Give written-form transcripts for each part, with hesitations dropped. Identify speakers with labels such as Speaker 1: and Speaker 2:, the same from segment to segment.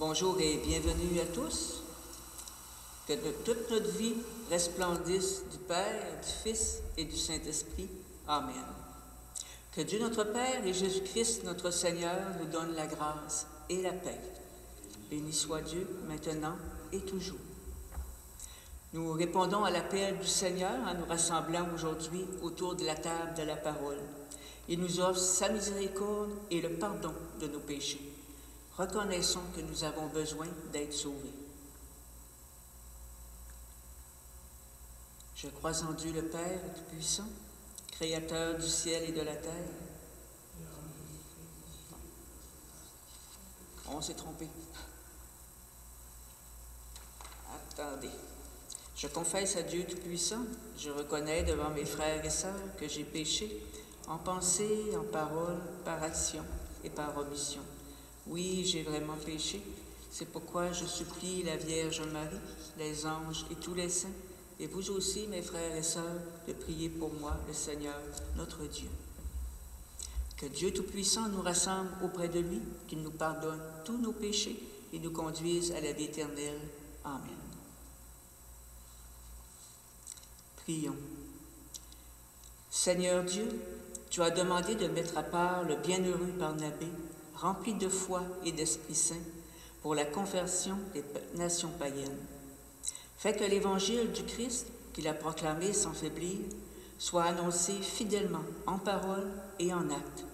Speaker 1: Bonjour et bienvenue à tous. Que toute notre vie resplendisse du Père, du Fils et du Saint-Esprit. Amen. Que Dieu notre Père et Jésus-Christ notre Seigneur nous donne la grâce et la paix. Béni soit Dieu maintenant et toujours. Nous répondons à l'appel du Seigneur en nous rassemblant aujourd'hui autour de la table de la parole. Il nous offre sa miséricorde et le pardon de nos péchés. Reconnaissons que nous avons besoin d'être sauvés. Je crois en Dieu le Père Tout-Puissant, Créateur du ciel et de la terre. On s'est trompé. Attendez. Je confesse à Dieu Tout-Puissant, je reconnais devant mes frères et sœurs que j'ai péché en pensée, en parole, par action et par omission. Oui, j'ai vraiment péché. C'est pourquoi je supplie la Vierge Marie, les anges et tous les saints, et vous aussi, mes frères et sœurs, de prier pour moi, le Seigneur, notre Dieu. Que Dieu Tout-Puissant nous rassemble auprès de lui, qu'il nous pardonne tous nos péchés et nous conduise à la vie éternelle. Amen. Prions. Seigneur Dieu, tu as demandé de mettre à part le bienheureux Barnabé, rempli de foi et d'Esprit Saint, pour la conversion des nations païennes. Fais que l'évangile du Christ, qu'il a proclamé sans faiblir, soit annoncé fidèlement en parole et en acte.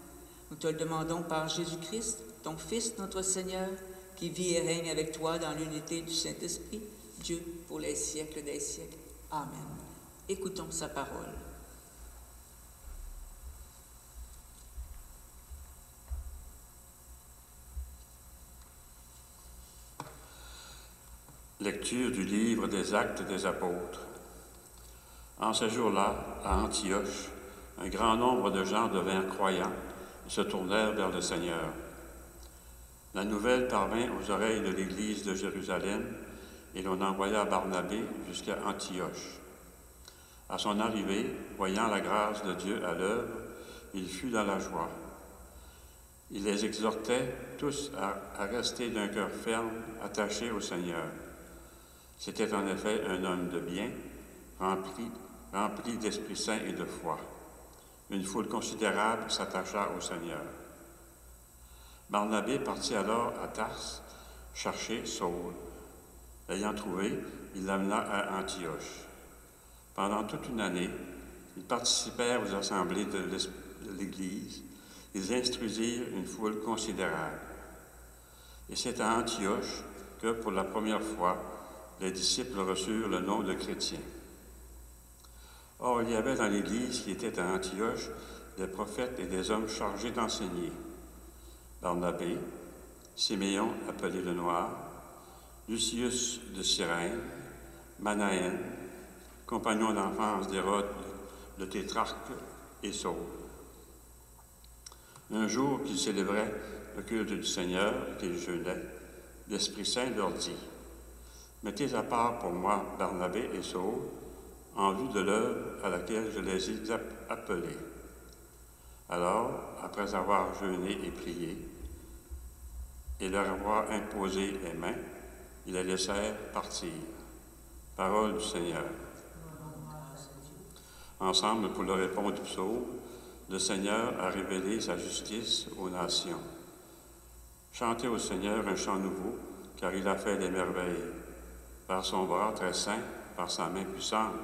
Speaker 1: Nous te le demandons par Jésus-Christ, ton Fils, notre Seigneur, qui vit et règne avec toi dans l'unité du Saint-Esprit, Dieu pour les siècles des siècles. Amen. Écoutons sa parole.
Speaker 2: Lecture du livre des Actes des Apôtres. En ce jour-là, à Antioche, un grand nombre de gens devinrent croyants et se tournèrent vers le Seigneur. La nouvelle parvint aux oreilles de l'Église de Jérusalem et l'on envoya Barnabé jusqu'à Antioche. À son arrivée, voyant la grâce de Dieu à l'œuvre, il fut dans la joie. Il les exhortait tous à rester d'un cœur ferme, attachés au Seigneur. C'était en effet un homme de bien, rempli d'Esprit Saint et de foi. Une foule considérable s'attacha au Seigneur. Barnabé partit alors à Tarse chercher Saul. L'ayant trouvé, il l'amena à Antioche. Pendant toute une année, ils participèrent aux assemblées de l'Église. Ils instruisirent une foule considérable. Et c'est à Antioche que, pour la première fois, les disciples reçurent le nom de chrétiens. Or, il y avait dans l'Église qui était à Antioche des prophètes et des hommes chargés d'enseigner. Barnabé, Siméon, appelé le Noir, Lucius de Cyrène, Manaën, compagnon d'enfance d'Hérode, le tétrarque, et Saul. Un jour qu'ils célébraient le culte du Seigneur et qu'ils jeûnaient, l'Esprit Saint leur dit: mettez à part pour moi Barnabé et Saul, en vue de l'œuvre à laquelle je les ai appelés. Alors, après avoir jeûné et prié, et leur avoir imposé les mains, ils les laissèrent partir. Parole du Seigneur. Ensemble, pour le répondre du psaume, le Seigneur a révélé sa justice aux nations. Chantez au Seigneur un chant nouveau, car il a fait des merveilles. Par son bras très saint, par sa main puissante,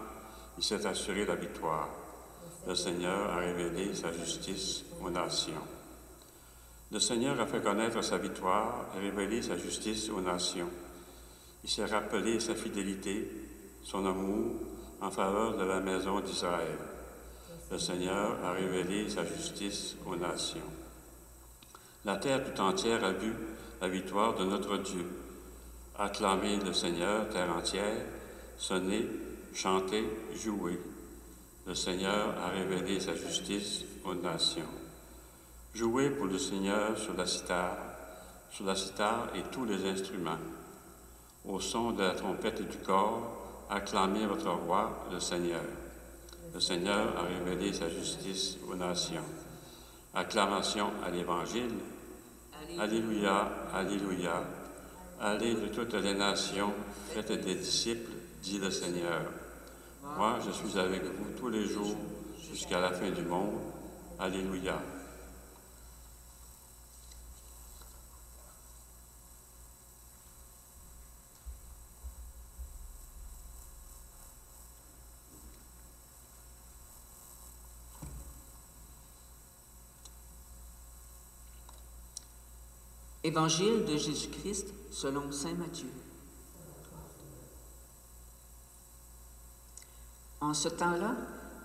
Speaker 2: il s'est assuré la victoire. Le Seigneur a révélé sa justice aux nations. Le Seigneur a fait connaître sa victoire et révélé sa justice aux nations. Il s'est rappelé sa fidélité, son amour en faveur de la maison d'Israël. Le Seigneur a révélé sa justice aux nations. La terre tout entière a vu la victoire de notre Dieu. Acclamez le Seigneur, terre entière, sonnez, chantez, jouez. Le Seigneur a révélé sa justice aux nations. Jouez pour le Seigneur sur la cithare et tous les instruments. Au son de la trompette et du cor, acclamez votre roi, le Seigneur. Le Seigneur a révélé sa justice aux nations. Acclamation à l'Évangile. Alléluia, Alléluia. Allez de toutes les nations, faites des disciples, dit le Seigneur. Moi, je suis avec vous tous les jours jusqu'à la fin du monde. Alléluia.
Speaker 1: Évangile de Jésus-Christ selon saint Matthieu. En ce temps-là,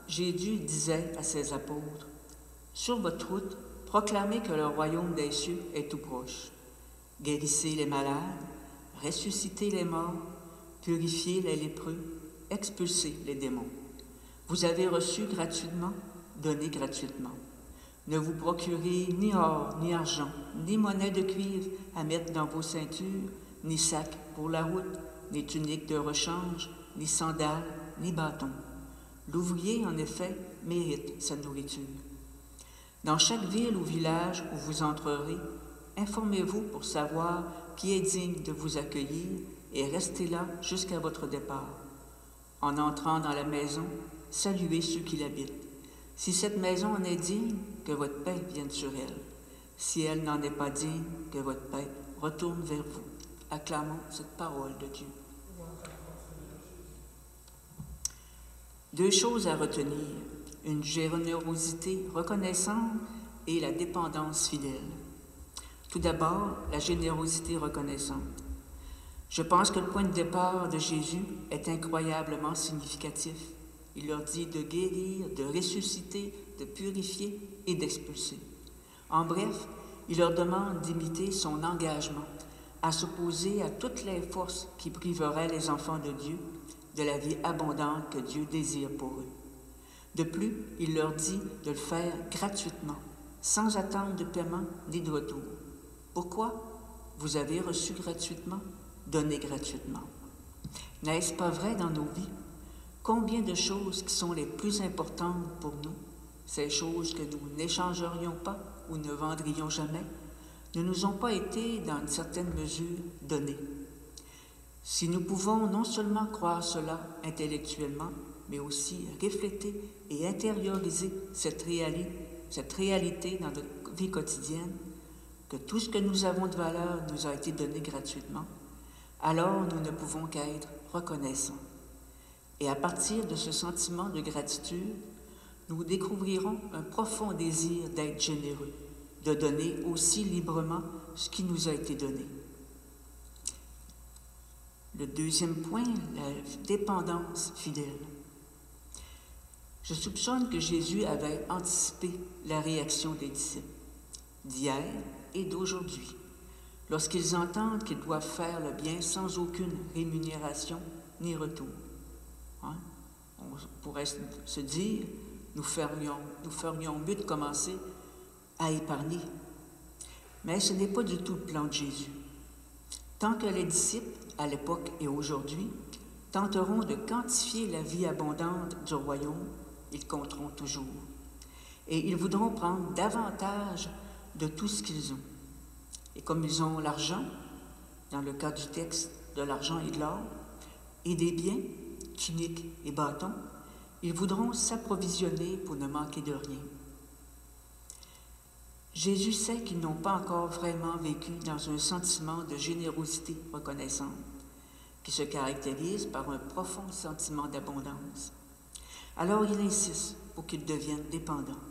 Speaker 1: Jésus disait à ses apôtres, « Sur votre route, proclamez que le royaume des cieux est tout proche. Guérissez les malades, ressuscitez les morts, purifiez les lépreux, expulsez les démons. Vous avez reçu gratuitement, donnez gratuitement. Ne vous procurez ni or, ni argent, ni monnaie de cuivre à mettre dans vos ceintures, ni sac pour la route, ni tunique de rechange, ni sandales, ni bâton. L'ouvrier, en effet, mérite sa nourriture. Dans chaque ville ou village où vous entrerez, informez-vous pour savoir qui est digne de vous accueillir et restez là jusqu'à votre départ. En entrant dans la maison, saluez ceux qui l'habitent. Si cette maison en est digne, que votre paix vienne sur elle. Si elle n'en est pas digne, que votre paix retourne vers vous. Acclamons cette parole de Dieu. Deux choses à retenir, une générosité reconnaissante et la dépendance fidèle. Tout d'abord, la générosité reconnaissante. Je pense que le point de départ de Jésus est incroyablement significatif. Il leur dit de guérir, de ressusciter, de purifier et d'expulser. En bref, il leur demande d'imiter son engagement à s'opposer à toutes les forces qui priveraient les enfants de Dieu de la vie abondante que Dieu désire pour eux. De plus, il leur dit de le faire gratuitement, sans attendre de paiement ni de retour. Pourquoi? Vous avez reçu gratuitement, donnez gratuitement. N'est-ce pas vrai dans nos vies? Combien de choses qui sont les plus importantes pour nous, ces choses que nous n'échangerions pas ou ne vendrions jamais, ne nous ont pas été, dans une certaine mesure, données. Si nous pouvons non seulement croire cela intellectuellement, mais aussi refléter et intérioriser cette réalité dans notre vie quotidienne, que tout ce que nous avons de valeur nous a été donné gratuitement, alors nous ne pouvons qu'être reconnaissants. Et à partir de ce sentiment de gratitude, nous découvrirons un profond désir d'être généreux, de donner aussi librement ce qui nous a été donné. Le deuxième point, la dépendance fidèle. Je soupçonne que Jésus avait anticipé la réaction des disciples d'hier et d'aujourd'hui, lorsqu'ils entendent qu'ils doivent faire le bien sans aucune rémunération ni retour. Hein? On pourrait se dire, nous ferions mieux de commencer à épargner. Mais ce n'est pas du tout le plan de Jésus. Tant que les disciples, à l'époque et aujourd'hui, tenteront de quantifier la vie abondante du royaume, ils compteront toujours. Et ils voudront prendre davantage de tout ce qu'ils ont. Et comme ils ont l'argent, dans le cas du texte, de l'argent et de l'or, et des biens, tuniques et bâtons, ils voudront s'approvisionner pour ne manquer de rien. Jésus sait qu'ils n'ont pas encore vraiment vécu dans un sentiment de générosité reconnaissante, qui se caractérise par un profond sentiment d'abondance. Alors il insiste pour qu'ils deviennent dépendants,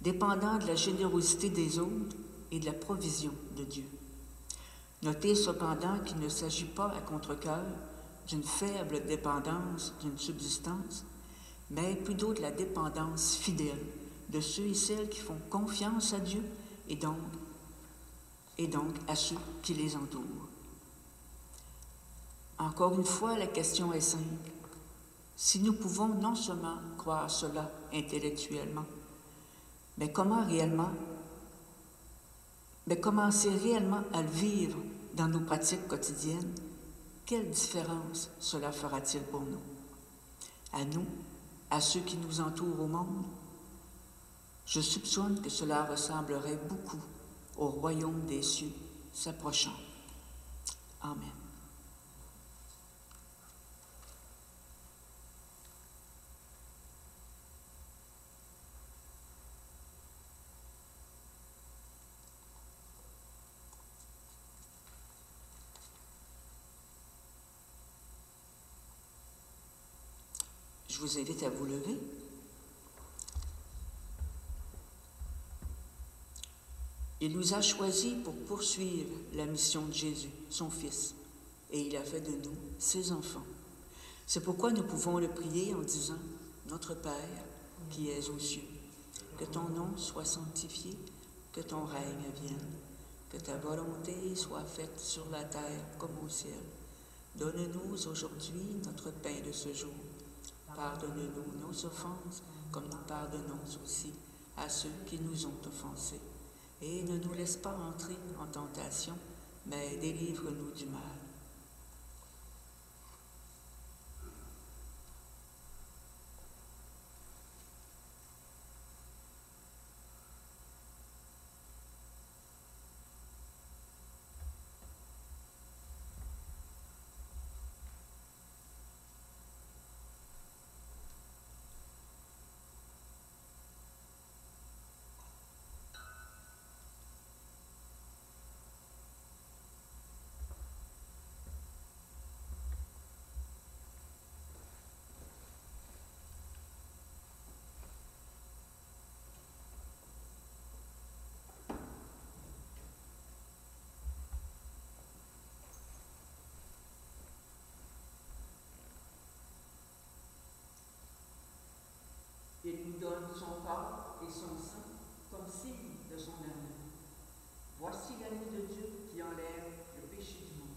Speaker 1: dépendants de la générosité des autres et de la provision de Dieu. Notez cependant qu'il ne s'agit pas à contre-cœur d'une faible dépendance d'une subsistance, mais plutôt de la dépendance fidèle de ceux et celles qui font confiance à Dieu et donc à ceux qui les entourent. Encore une fois, la question est simple. Si nous pouvons non seulement croire cela intellectuellement, mais commencer réellement à le vivre dans nos pratiques quotidiennes, quelle différence cela fera-t-il pour nous? À nous, à ceux qui nous entourent au monde? Je soupçonne que cela ressemblerait beaucoup au royaume des cieux s'approchant. Amen. Je vous invite à vous lever. Il nous a choisis pour poursuivre la mission de Jésus, son Fils, et il a fait de nous ses enfants. C'est pourquoi nous pouvons le prier en disant « Notre Père, qui es aux cieux, que ton nom soit sanctifié, que ton règne vienne, que ta volonté soit faite sur la terre comme au ciel. Donne-nous aujourd'hui notre pain de ce jour. Pardonne-nous nos offenses, comme nous pardonnons aussi à ceux qui nous ont offensés. Et ne nous laisse pas entrer en tentation, mais délivre-nous du mal. » Il nous donne son corps et son sang comme signe de son amour. Voici l'agneau de Dieu qui enlève le péché du monde.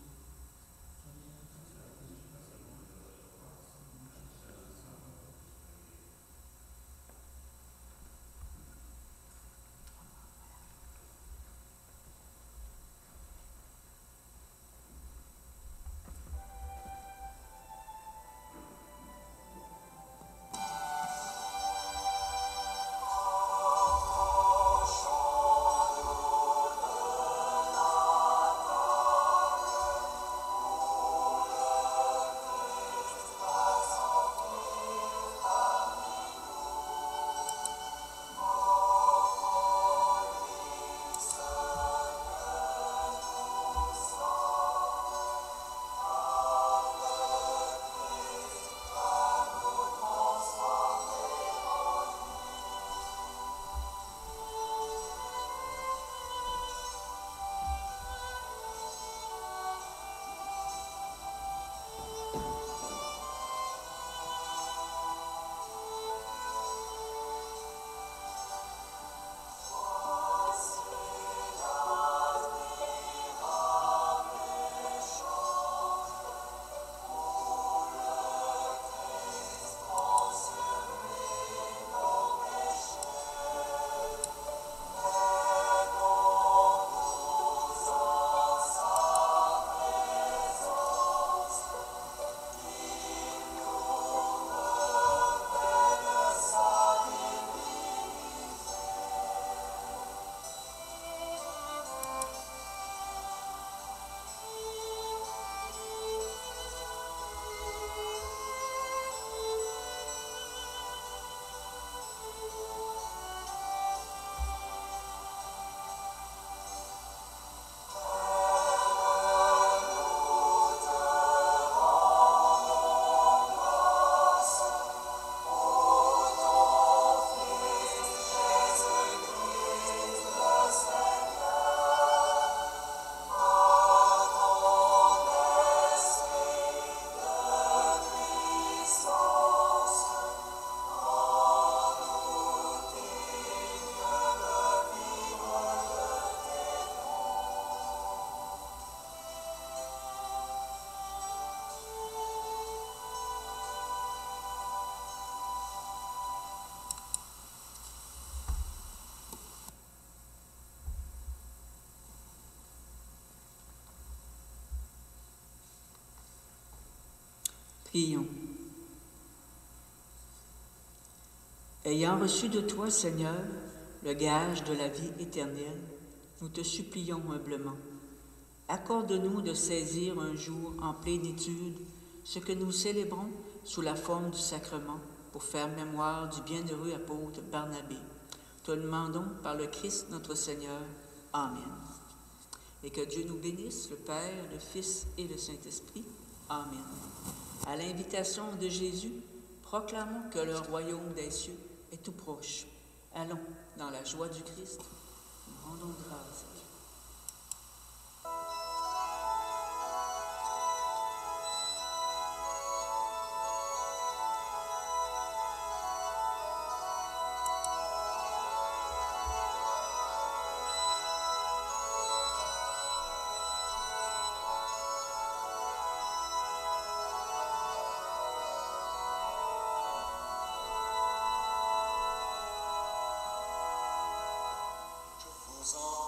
Speaker 1: Prions. Ayant reçu de toi, Seigneur, le gage de la vie éternelle, nous te supplions humblement. Accorde-nous de saisir un jour en plénitude ce que nous célébrons sous la forme du sacrement pour faire mémoire du bienheureux apôtre Barnabé. Te le demandons par le Christ notre Seigneur. Amen. Et que Dieu nous bénisse, le Père, le Fils et le Saint-Esprit. Amen. À l'invitation de Jésus, proclamons que le royaume des cieux est tout proche. Allons dans la joie du Christ. Nous rendons grâce à Dieu.
Speaker 3: Vous en